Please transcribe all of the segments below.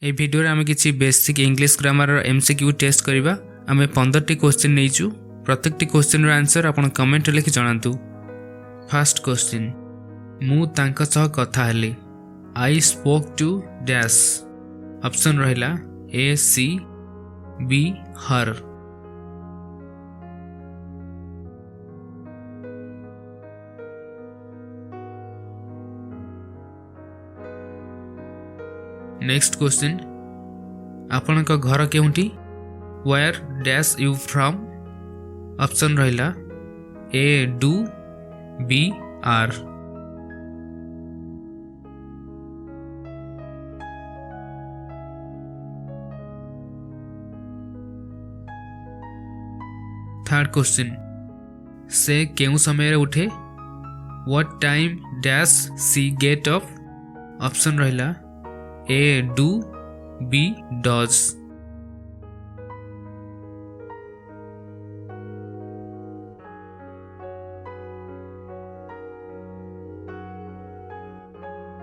ए video आम किसी basic English grammar MCQ test करवा आम 15 टी क्वेश्चन नहीं प्रत्येक टी क्वेश्चन आंसर आप कमेंट लिखि जणातु। फर्स्ट क्वेश्चन मु तांका सह कथा हेली I spoke to dash. Option रहिला A she B her. Next question आपण का घर केउंटी where dash you from. Option रहिला A do B are. Third question से केउ समय उठे what time dash she get up. Option रहिला A do B does.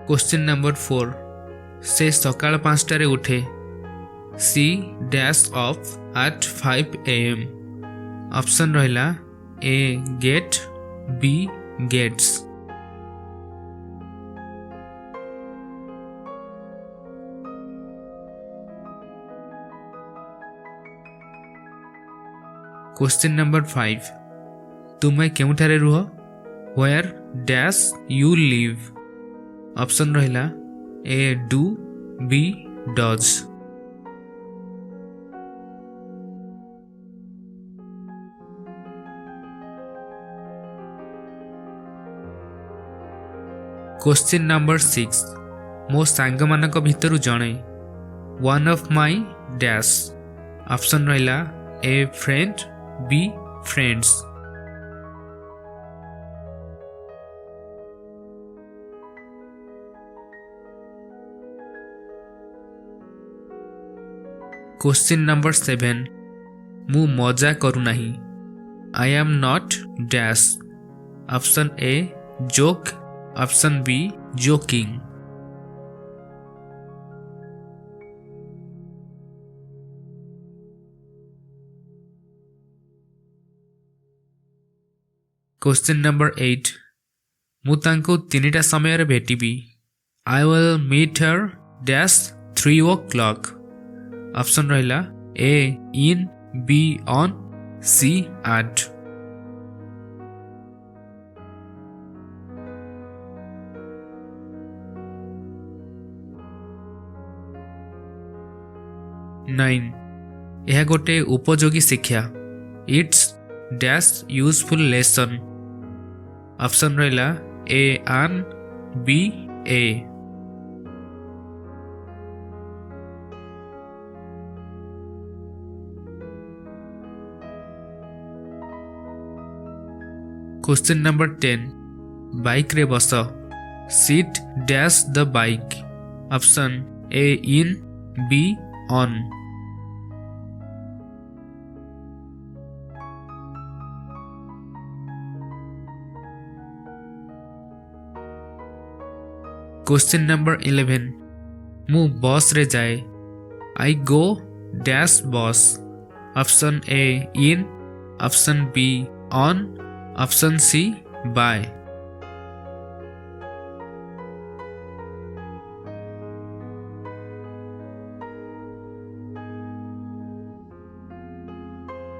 Question number 4 से सकाळ 5 उठे she dash off at 5 AM। Option रहिला A get B gets. Question number 5 तुम्हें केउठारे रुह where dash you live. Option रहिला A do B does. Question number 6 मो सांग मानक भितरु जणे one of my dash. Option रहिला A friend B friends. Question number 7 मु मजा करू नहीं I am not dash. Option a joke. Option B joking. Question number 8 मु तांको 3टा समय भेटिबी I will meet her dash 3 o'clock। Option रहिला A in B on C at. Nine यह गोटे उपयोगी शिक्षा it's dash useful lesson. Option रहिला A an B a. Question number 10 bike रे बस sit dash the bike. Option A in B on. Question number 11 मु bus रे जाए I go dash bus. Option A in. Option B on. Option C by.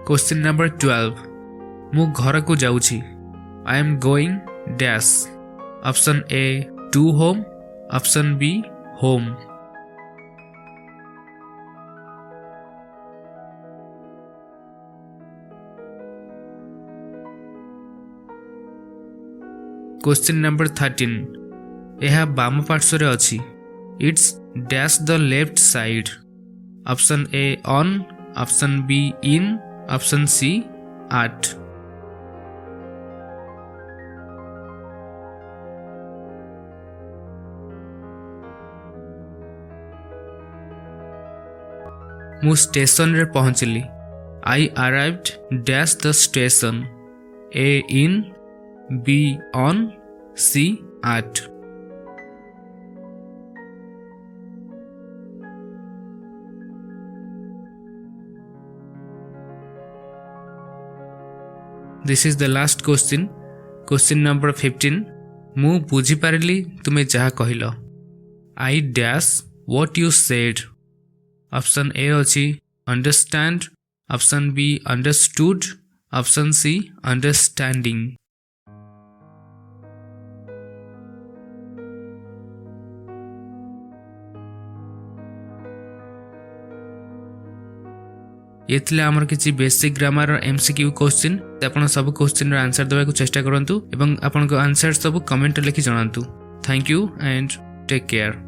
Question number 12 मु घर को जाऊछी I am going dash. Option A to home. Option B home. Question number 13 यह बाम पार्श्व रे अछि it's dash the left side. Option A on. Option B in. Option C at. मु स्टेशन रे पहुंचली I arrived dash the station A in B on C at. This is the last question question number 15 मु बुझी पारिली तुमे जहा कहिलो I dash what you said option A अछि understand option B understood option C understanding ये थिले आमर किछि बेसिक ग्रामर एमसीक्यू क्वेश्चन आपण सब क्वेश्चन रो आंसर देबा को चेष्टा करंतु एवं आपण को आंसर सब कमेंट लिखि जणांतु thank you and take care.